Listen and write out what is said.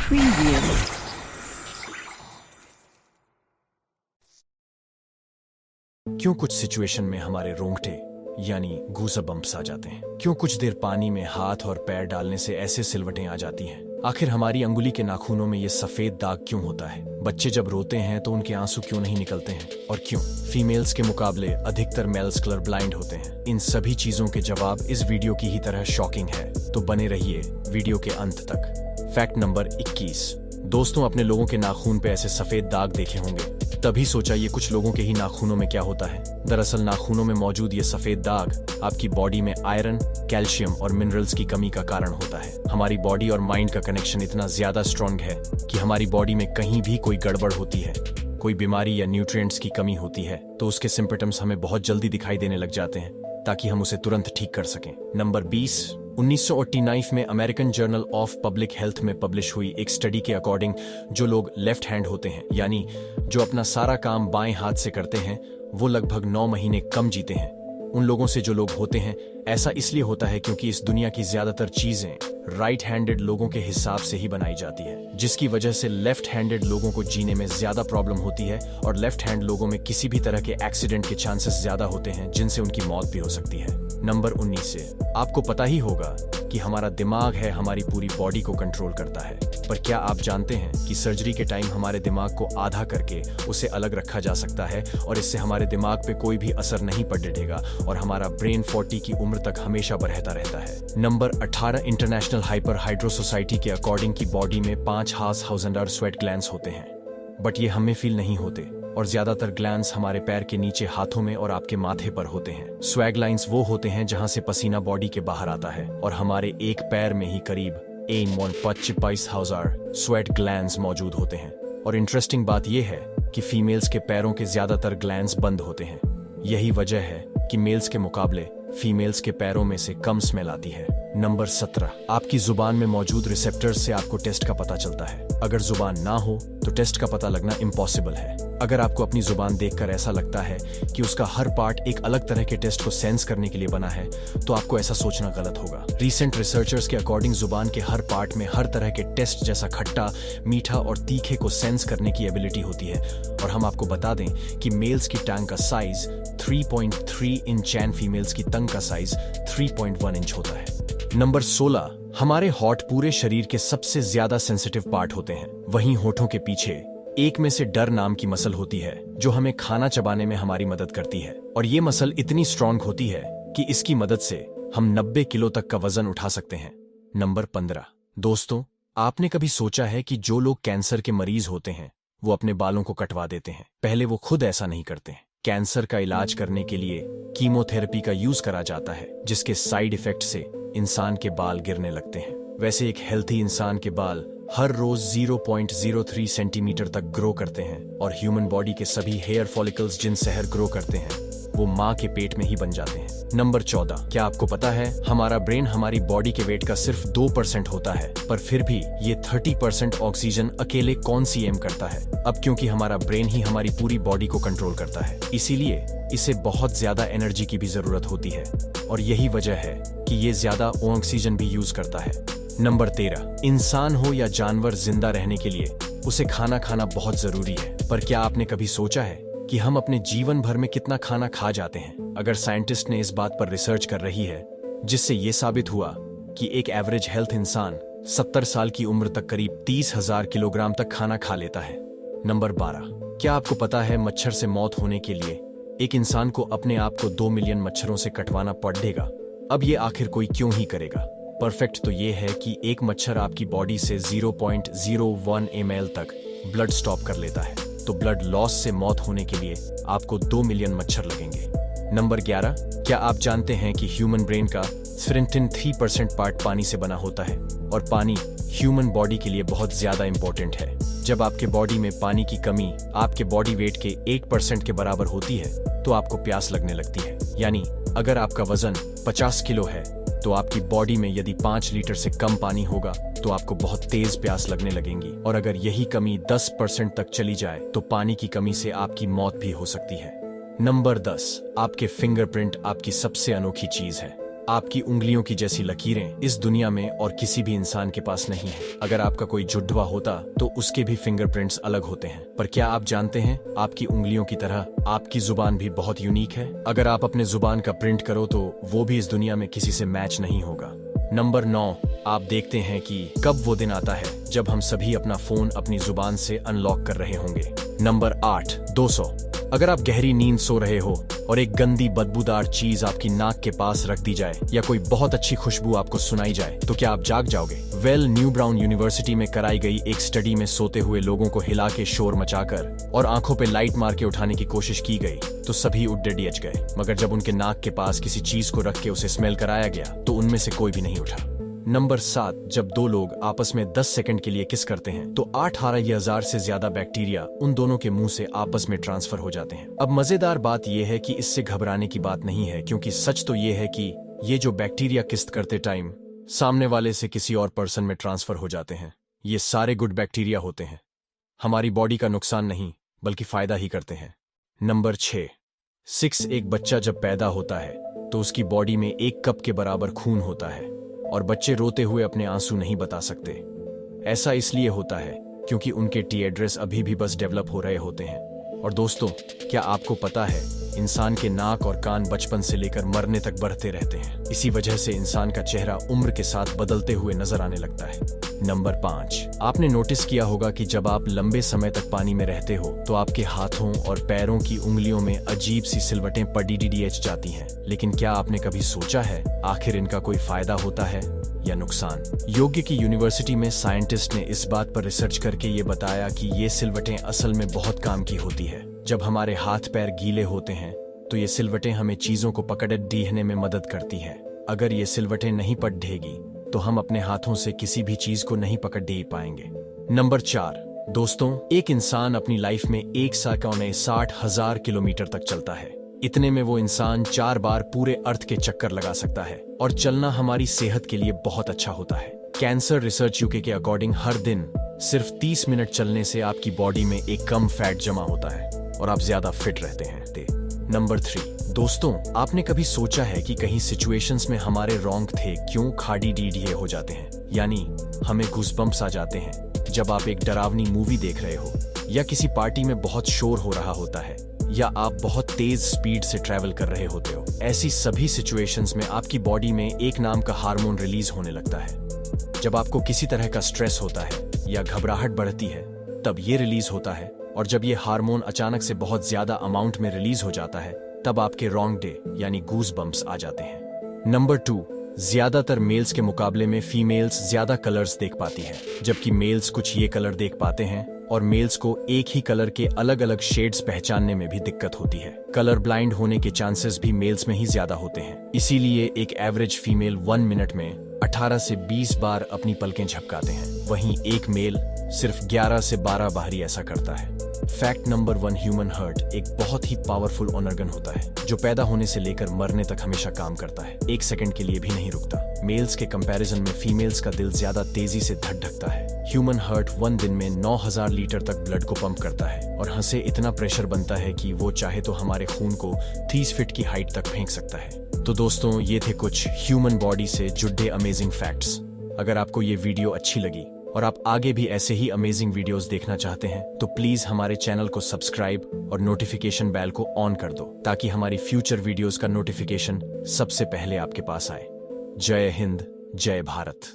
Preview. क्यों कुछ situation में हमारे रोंगटे यानी गूज़बम्प्स आ जाते हैं? क्यों कुछ देर पानी में हाथ और पैर डालने से ऐसे सिलवटें आ जाती हैं? आखिर हमारी अंगुली के नाखूनों में ये सफेद दाग क्यों होता है? बच्चे जब रोते हैं तो उनके आंसू क्यों नहीं निकलते हैं? और क्यों फीमेल्स के मुकाबले अधिकतर मेल्स कलर ब्लाइंड होते हैं? इन सभी चीजों के जवाब इस वीडियो की ही तरह शॉकिंग है, तो बने रहिए वीडियो के अंत तक। Fact number 21। दोस्तों, अपने लोगों के नाखून पे ऐसे सफेद दाग देखे होंगे, तभी सोचा ये कुछ लोगों के ही नाखूनों में क्या होता है। दरअसल नाखूनों में मौजूद ये सफेद दाग आपकी बॉडी में आयरन, कैल्शियम और मिनरल्स की कमी का कारण होता है। हमारी बॉडी और माइंड का कनेक्शन इतना ज्यादा स्ट्रांग है कि हमारी बॉडी में कहीं भी कोई गड़बड़ होती है, कोई बीमारी या न्यूट्रिएंट्स की कमी होती है, तो उसके सिम्पटम्स हमें बहुत जल्दी दिखाई देने लग जाते हैं, ताकि हम उसे तुरंत ठीक कर सकें। नंबर 20। 1989 में American journal of public health में पब्लिश हुई एक स्टडी के अकॉर्डिंग जो लोग लेफ्ट हैंड होते हैं, यानी जो अपना सारा काम बाएं हाथ से करते हैं, वो लगभग 9 महीने कम जीते हैं उन लोगों से जो लोग होते हैं। ऐसा इसलिए होता है क्योंकि इस दुनिया की ज्यादातर चीजें राइट हैंडेड लोगों के हिसाब से ही बनाई जाती है, जिसकी वजह से लेफ्ट हैंडेड लोगों को जीने में ज्यादा प्रॉब्लम होती है और लेफ्ट हैंड लोगों में किसी भी तरह के एक्सीडेंट के चांसेस ज्यादा होते हैं, जिनसे उनकी मौत भी हो सकती है। नंबर 19 से आपको पता ही होगा कि हमारा दिमाग है हमारी पूरी बॉडी को कंट्रोल करता है, पर क्या आप जानते हैं कि सर्जरी के टाइम हमारे दिमाग को आधा करके उसे अलग रखा जा सकता है और इससे हमारे दिमाग पे कोई भी असर नहीं पड़ेगा और हमारा ब्रेन 40 की उम्र तक हमेशा बढ़ता रहता है। Number 18। International hyper hydro society के अकॉर्डिंग की बॉडी में 5,000 स्वेट ग्लैंड्स होते हैं, बट ये हमें फील नहीं होते और ज्यादातर ग्लैंड्स हमारे पैर के नीचे, हाथों में और आपके माथे पर होते हैं। स्वैग लाइंस वो होते हैं जहां से पसीना बॉडी के बाहर आता है और हमारे एक पैर में ही करीब 1,25,000 स्वेट ग्लैंड्स मौजूद होते हैं। और इंटरेस्टिंग बात यह है कि फीमेल्स के पैरों के ज्यादातर ग्लैंड्स बंद होते हैं। यही वजह है कि मेल्स के मुकाबले फीमेल्स के पैरों में से कम स्मेल आती है। नंबर 17। आपकी जुबान में मौजूद रिसेप्टर्स से आपको टेस्ट का पता चलता है। अगर जुबान ना हो तो टेस्ट का पता लगना इम्पॉसिबल है। अगर आपको अपनी जुबान देखकर ऐसा लगता है कि उसका हर पार्ट एक अलग तरह के टेस्ट को सेंस करने के लिए बना है, तो आपको ऐसा सोचना गलत होगा। रीसेंट रिसर्चर्स के अकॉर्डिंग जुबान के हर पार्ट में हर तरह के टेस्ट जैसा खट्टा, मीठा और तीखे को सेंस करने की एबिलिटी होती है। और हम आपको बता दें कि मेल्स की टंग का साइज 3.3 इंच एंड फीमेल्स की टंग का साइज 3.1 इंच होता है। नंबर 16। हमारे होंठ पूरे शरीर के सबसे ज्यादा सेंसिटिव पार्ट होते हैं। वहीं होठों के पीछे एक में से डर नाम की मसल होती है जो हमें खाना चबाने में हमारी मदद करती है, और ये मसल इतनी स्ट्रांग होती है कि इसकी मदद से हम 90 किलो तक का वजन उठा सकते हैं। नंबर 15। दोस्तों, आपने कभी सोचा है कि जो लोग कैंसर के मरीज होते हैं वो अपने बालों को कटवा देते हैं? पहले वो खुद ऐसा नहीं करते हैं। कैंसर का इलाज करने के लिए कीमोथेरेपी का यूज करा जाता है, जिसके साइड इफेक्ट से इंसान के बाल गिरने लगते हैं। वैसे एक हेल्थी इंसान के बाल हर रोज 0.03 सेंटीमीटर तक ग्रो करते हैं और ह्यूमन बॉडी के सभी हेयर फॉलिकल्स जिन शहर ग्रो करते हैं वो माँ के पेट में ही बन जाते हैं। नंबर 14। क्या आपको पता है हमारा ब्रेन हमारी बॉडी के वेट का सिर्फ 2% होता है, पर फिर भी ये 30% ऑक्सीजन अकेले कौन सी एम करता है? अब क्योंकि हमारा ब्रेन ही हमारी पूरी बॉडी को कंट्रोल करता है, इसीलिए इसे बहुत ज्यादा एनर्जी की भी जरूरत होती है और यही वजह है कि ये ज्यादा ऑक्सीजन भी यूज करता है। नंबर 13। इंसान हो या जानवर, जिंदा रहने के लिए उसे खाना खाना बहुत जरूरी है, पर क्या आपने कभी सोचा है कि हम अपने जीवन भर में कितना खाना खा जाते हैं? अगर साइंटिस्ट ने इस बात पर रिसर्च कर रही है जिससे ये साबित हुआ कि एक एवरेज हेल्थ इंसान 70 साल की उम्र तक करीब 30,000 किलोग्राम तक खाना खा लेता है। नंबर 12। क्या आपको पता है मच्छर से मौत होने के लिए एक इंसान को अपने आप को 2 मिलियन मच्छरों से कटवाना पड़ेगा? अब ये आखिर कोई क्यों ही करेगा? परफेक्ट तो ये है कि एक मच्छर आपकी बॉडी से 0.01 ml तक ब्लड स्टॉप कर लेता है, तो ब्लड लॉस से मौत होने के लिए आपको 2 मिलियन मच्छर लगेंगे। नंबर 11। क्या आप जानते हैं कि ह्यूमन ब्रेन का 3% पार्ट पानी से बना होता है और पानी ह्यूमन बॉडी के लिए बहुत ज्यादा इंपॉर्टेंट है। जब आपके बॉडी में पानी की कमी आपके बॉडी वेट के 1% के बराबर होती है तो आपको प्यास लगने लगती है। यानी अगर आपका वजन 50 किलो है तो आपकी बॉडी में यदि 5 लीटर से कम पानी होगा तो आपको बहुत तेज प्यास लगने लगेंगी, और अगर यही कमी 10% तक चली जाए तो पानी की कमी से आपकी मौत भी हो सकती है। नंबर 10। आपके फिंगरप्रिंट आपकी सबसे अनोखी चीज है। आपकी उंगलियों की जैसी लकीरें इस दुनिया में और किसी भी इंसान के पास नहीं है। अगर आपका कोई जुड़वा होता तो उसके भी फिंगरप्रिंट्स अलग होते हैं, पर क्या आप जानते हैं आपकी उंगलियों की तरह आपकी जुबान भी बहुत यूनिक है। अगर आप अपने जुबान का प्रिंट करो तो वो भी इस दुनिया में किसी से मैच नहीं होगा। नंबर 9, आप देखते हैं कि कब वो दिन आता है जब हम सभी अपना फोन अपनी जुबान से अनलॉक कर रहे होंगे। नंबर 8, 200। अगर आप गहरी नींद सो रहे हो और एक गंदी बदबूदार चीज आपकी नाक के पास रख दी जाए या कोई बहुत अच्छी खुशबू आपको सुनाई जाए तो क्या आप जाग जाओगे? न्यू ब्राउन यूनिवर्सिटी में कराई गई एक स्टडी में सोते हुए लोगों को हिला के शोर मचाकर और आंखों पे लाइट मार के उठाने की कोशिश की गई तो सभी उठ डेडियच गए, मगर जब उनके नाक के पास किसी चीज को रख के उसे स्मेल कराया गया तो उनमें से कोई भी नहीं उठा। नंबर 7, जब दो लोग आपस में 10 सेकंड के लिए किस करते हैं तो 18,000 से ज्यादा बैक्टीरिया उन दोनों के मुंह से आपस में ट्रांसफर हो जाते हैं। अब मजेदार बात यह है कि इससे घबराने की बात नहीं है, क्योंकि सच तो यह है कि ये जो बैक्टीरिया किस करते टाइम सामने वाले से किसी और पर्सन में ट्रांसफर हो जाते हैं, ये सारे गुड बैक्टीरिया होते हैं, हमारी बॉडी का नुकसान नहीं बल्कि फायदा ही करते हैं। नंबर 6, एक बच्चा जब पैदा होता है तो उसकी बॉडी में 1 कप के बराबर खून होता है और बच्चे रोते हुए अपने आंसू नहीं बता सकते। ऐसा इसलिए होता है क्योंकि उनके टी एड्रेस अभी भी बस डेवलप हो रहे होते हैं। और दोस्तों, क्या आपको पता है इंसान के नाक और कान बचपन से लेकर मरने तक बढ़ते रहते हैं। इसी वजह से इंसान का चेहरा उम्र के साथ बदलते हुए नजर आने लगता है। नंबर 5, आपने नोटिस किया होगा कि जब आप लंबे समय तक पानी में रहते हो तो आपके हाथों और पैरों की उंगलियों में अजीब सी सिलवटें पड़ीडीडीएच जाती हैं। लेकिन क्या आपने कभी सोचा है आखिर इनका कोई फायदा होता है या नुकसान? योग्य की यूनिवर्सिटी में साइंटिस्ट ने इस बात पर रिसर्च करके ये बताया कि ये सिलवटें असल में बहुत काम की होती है। जब हमारे हाथ पैर गीले होते हैं तो ये सिलवटें हमें चीजों को पकड़ ढीहने में मदद करती है। अगर ये सिलवटें नहीं पड़ ढेगी तो हम अपने हाथों से किसी भी चीज को नहीं पकड़ ढी पाएंगे। नंबर 4, दोस्तों, एक इंसान अपनी लाइफ में 1,60,000 किलोमीटर तक चलता है। इतने में वो इंसान 4 बार पूरे अर्थ के चक्कर लगा सकता है और चलना हमारी सेहत के लिए बहुत अच्छा होता है। कैंसर रिसर्च यूके के अकॉर्डिंग हर दिन सिर्फ 30 मिनट चलने से आपकी बॉडी में एक कम फैट जमा होता है और आप ज्यादा फिट रहते हैं। नंबर 3, दोस्तों, आपने कभी सोचा है कि कहीं सिचुएशंस में हमारे रॉन्ग थे क्यों खाड़ी डीडीए हो जाते हैं, यानी हमें गूज़बम्प्स आ जाते हैं जब आप एक डरावनी मूवी देख रहे हो या किसी पार्टी में बहुत शोर हो रहा होता है या आप बहुत तेज स्पीड से ट्रैवल कर रहे होते हो। ऐसी सभी सिचुएशंस में आपकी बॉडी में एक नाम का हार्मोन रिलीज होने लगता है। जब आपको किसी तरह का स्ट्रेस होता है या घबराहट बढ़ती है तब ये रिलीज होता है, और जब ये हार्मोन अचानक से बहुत ज्यादा अमाउंट में रिलीज हो जाता है तब आपके रॉन्ग डे यानी गूज़बम्प्स आ जाते हैं। नंबर 2, ज्यादातर मेल्स के मुकाबले में फीमेल्स ज्यादा कलर्स देख पाती है, जबकि मेल्स कुछ ये कलर देख पाते हैं और मेल्स को एक ही कलर के अलग अलग शेड्स पहचानने में भी दिक्कत होती है। कलर ब्लाइंड होने के चांसेस भी मेल्स में ही ज्यादा होते हैं। इसीलिए एक एवरेज फीमेल 1 मिनट में 18 से 20 बार अपनी पलकें झपकाते हैं, वहीं एक मेल सिर्फ 11 से 12 बार ही ऐसा करता है। फैक्ट नंबर 1, ह्यूमन हार्ट एक बहुत ही पावरफुल ऑर्गन होता है जो पैदा होने से लेकर मरने तक हमेशा काम करता है, 1 सेकंड के लिए भी नहीं रुकता। मेल्स के कंपैरिजन में फीमेल्स का दिल ज्यादा तेजी से धड़कता है। ह्यूमन हार्ट 1 दिन में 9,000 लीटर तक ब्लड को पंप करता है और हंसे इतना प्रेशर बनता है कि वो चाहे तो हमारे खून को 30 फीट की हाइट तक फेंक सकता है। तो दोस्तों, ये थे कुछ ह्यूमन बॉडी से जुड़े अमेजिंग फैक्ट्स। अगर आपको ये वीडियो अच्छी लगी और आप आगे भी ऐसे ही अमेजिंग वीडियोस देखना चाहते हैं तो प्लीज हमारे चैनल को सब्सक्राइब और नोटिफिकेशन बेल को ऑन कर दो ताकि हमारी फ्यूचर वीडियोस का नोटिफिकेशन सबसे पहले आपके पास आए। जय हिंद, जय भारत।